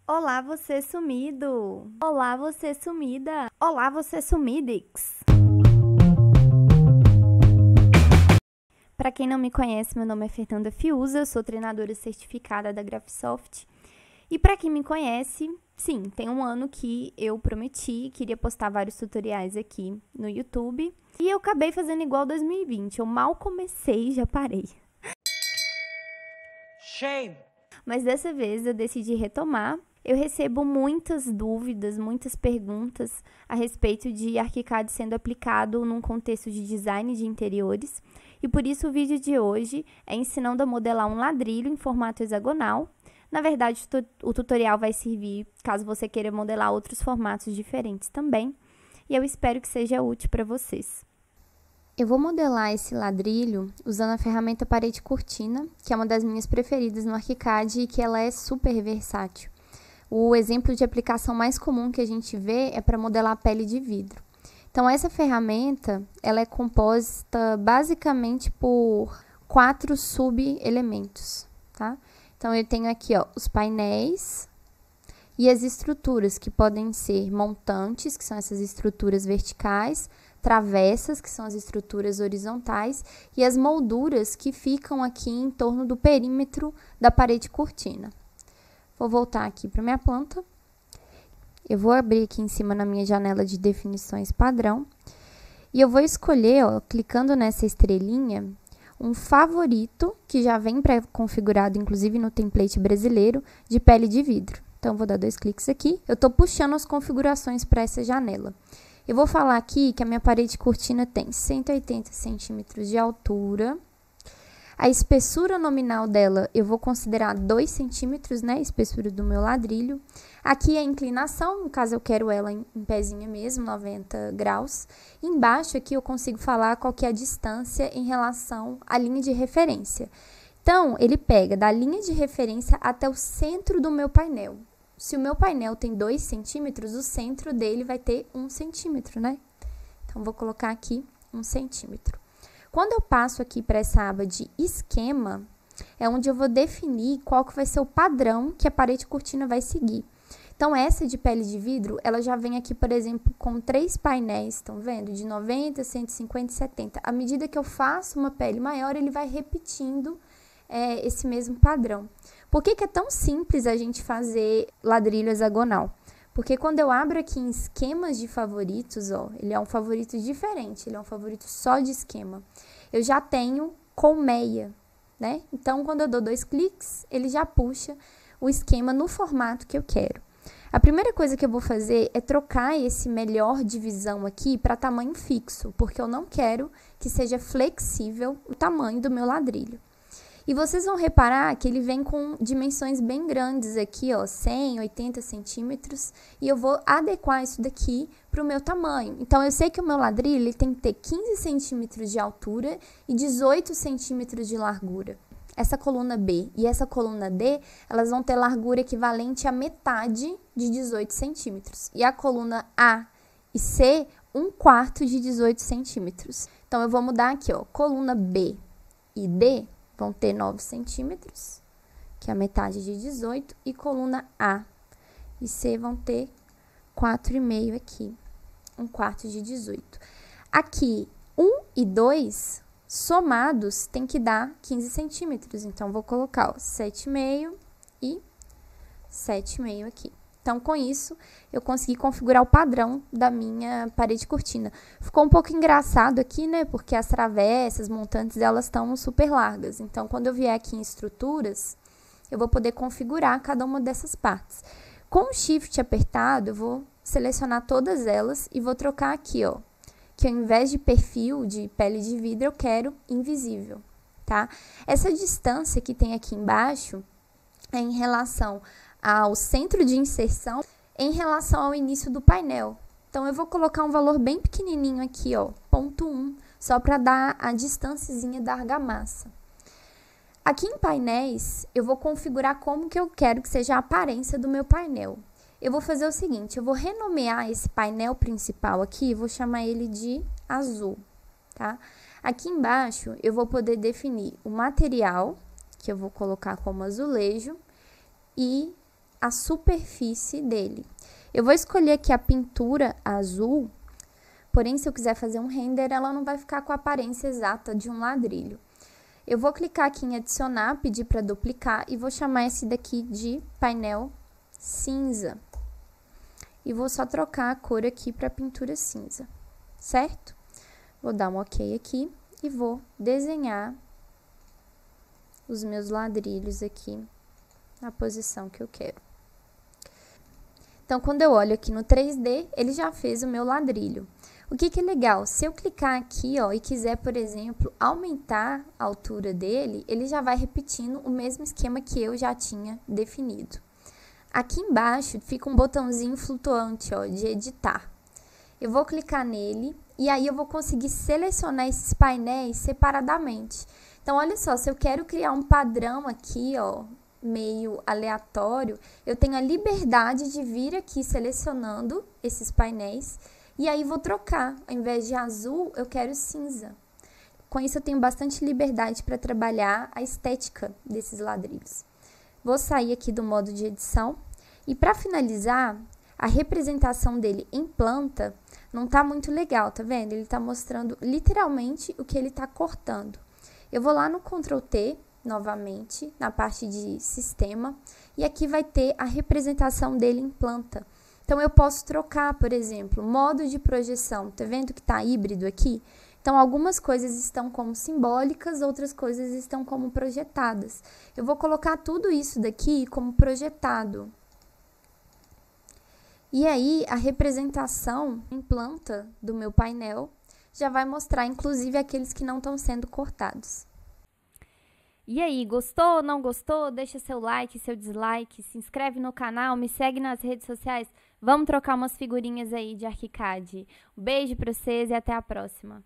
Olá, você sumido! Olá, você sumida! Olá, você sumidix! Para quem não me conhece, meu nome é Fernanda Fiuza, eu sou treinadora certificada da Graphisoft. E para quem me conhece, sim, tem um ano que eu prometi, queria postar vários tutoriais aqui no YouTube. E eu acabei fazendo igual 2020, eu mal comecei e já parei. Shame! Mas dessa vez eu decidi retomar. Eu recebo muitas dúvidas, muitas perguntas a respeito de ArchiCAD sendo aplicado num contexto de design de interiores. E por isso o vídeo de hoje é ensinando a modelar um ladrilho em formato hexagonal. Na verdade, o tutorial vai servir caso você queira modelar outros formatos diferentes também. E eu espero que seja útil para vocês. Eu vou modelar esse ladrilho usando a ferramenta Parede Cortina, que é uma das minhas preferidas no ArchiCAD e que ela é super versátil. O exemplo de aplicação mais comum que a gente vê é para modelar a pele de vidro. Então, essa ferramenta ela é composta basicamente por 4 sub-elementos, tá? Então, eu tenho aqui ó, os painéis e as estruturas, que podem ser montantes, que são essas estruturas verticais, travessas, que são as estruturas horizontais, e as molduras que ficam aqui em torno do perímetro da parede cortina. Vou voltar aqui para minha planta. Eu vou abrir aqui em cima na minha janela de definições padrão. E eu vou escolher, ó, clicando nessa estrelinha, um favorito, que já vem pré-configurado, inclusive no template brasileiro, de pele de vidro. Então, vou dar 2 cliques aqui. Eu estou puxando as configurações para essa janela. Eu vou falar aqui que a minha parede cortina tem 180 centímetros de altura. A espessura nominal dela, eu vou considerar 2 centímetros, né? A espessura do meu ladrilho. Aqui a inclinação, no caso eu quero ela em pezinha mesmo, 90 graus. Embaixo aqui eu consigo falar qual que é a distância em relação à linha de referência. Então, ele pega da linha de referência até o centro do meu painel. Se o meu painel tem 2 centímetros, o centro dele vai ter 1 centímetro, né? Então, vou colocar aqui 1 centímetro. Quando eu passo aqui para essa aba de esquema, é onde eu vou definir qual que vai ser o padrão que a parede cortina vai seguir. Então, essa de pele de vidro, ela já vem aqui, por exemplo, com 3 painéis, estão vendo? De 90, 150 e 70. À medida que eu faço uma pele maior, ele vai repetindo esse mesmo padrão. Por que que é tão simples a gente fazer ladrilho hexagonal? Porque quando eu abro aqui em esquemas de favoritos, ó, ele é um favorito diferente, ele é um favorito só de esquema. Eu já tenho colmeia, né? Então, quando eu dou 2 cliques, ele já puxa o esquema no formato que eu quero. A primeira coisa que eu vou fazer é trocar esse melhor divisão aqui para tamanho fixo, porque eu não quero que seja flexível o tamanho do meu ladrilho. E vocês vão reparar que ele vem com dimensões bem grandes aqui, ó, 100, 80 centímetros, e eu vou adequar isso daqui para o meu tamanho. Então, eu sei que o meu ladrilho ele tem que ter 15 centímetros de altura e 18 centímetros de largura. Essa coluna B e essa coluna D, elas vão ter largura equivalente à metade de 18 centímetros. E a coluna A e C, 1/4 de 18 centímetros. Então, eu vou mudar aqui, ó, coluna B e D vão ter 9 centímetros, que é a metade de 18, e coluna A e C vão ter 4,5 aqui, 1/4 de 18. Aqui, 1 e 2 somados tem que dar 15 centímetros, então vou colocar ó, 7,5 e 7,5 aqui. Então, com isso, eu consegui configurar o padrão da minha parede cortina. Ficou um pouco engraçado aqui, né? Porque as travessas, montantes, elas estão super largas. Então, quando eu vier aqui em estruturas, eu vou poder configurar cada uma dessas partes. Com o Shift apertado, eu vou selecionar todas elas e vou trocar aqui, ó. Que ao invés de perfil de pele de vidro, eu quero invisível, tá? Essa distância que tem aqui embaixo é em relação ao centro de inserção em relação ao início do painel. Então, eu vou colocar um valor bem pequenininho aqui, ó, 0,1, só para dar a distânciazinha da argamassa. Aqui em painéis, eu vou configurar como que eu quero que seja a aparência do meu painel. Eu vou fazer o seguinte, eu vou renomear esse painel principal aqui, vou chamar ele de azul, tá? Aqui embaixo, eu vou poder definir o material, que eu vou colocar como azulejo, e a superfície dele. Eu vou escolher aqui a pintura azul, porém, se eu quiser fazer um render, ela não vai ficar com a aparência exata de um ladrilho. Eu vou clicar aqui em adicionar, pedir para duplicar e vou chamar esse daqui de painel cinza. E vou só trocar a cor aqui para pintura cinza, certo? Vou dar um OK aqui e vou desenhar os meus ladrilhos aqui na posição que eu quero. Então, quando eu olho aqui no 3D, ele já fez o meu ladrilho. O que é legal? Se eu clicar aqui, ó, e quiser, por exemplo, aumentar a altura dele, ele já vai repetindo o mesmo esquema que eu já tinha definido. Aqui embaixo fica um botãozinho flutuante, ó, de editar. Eu vou clicar nele e aí eu vou conseguir selecionar esses painéis separadamente. Então, olha só, se eu quero criar um padrão aqui, ó, meio aleatório, eu tenho a liberdade de vir aqui selecionando esses painéis e aí vou trocar. Ao invés de azul, eu quero cinza. Com isso, eu tenho bastante liberdade para trabalhar a estética desses ladrilhos. Vou sair aqui do modo de edição e para finalizar, a representação dele em planta não tá muito legal, tá vendo? Ele tá mostrando literalmente o que ele tá cortando. Eu vou lá no Ctrl T, novamente, na parte de sistema, e aqui vai ter a representação dele em planta. Então, eu posso trocar, por exemplo, modo de projeção. Tá vendo que tá híbrido aqui? Então, algumas coisas estão como simbólicas, outras coisas estão como projetadas. Eu vou colocar tudo isso daqui como projetado. E aí, a representação em planta do meu painel já vai mostrar, inclusive, aqueles que não estão sendo cortados. E aí, gostou ou não gostou? Deixa seu like, seu dislike, se inscreve no canal, me segue nas redes sociais. Vamos trocar umas figurinhas aí de ArchiCAD. Um beijo pra vocês e até a próxima.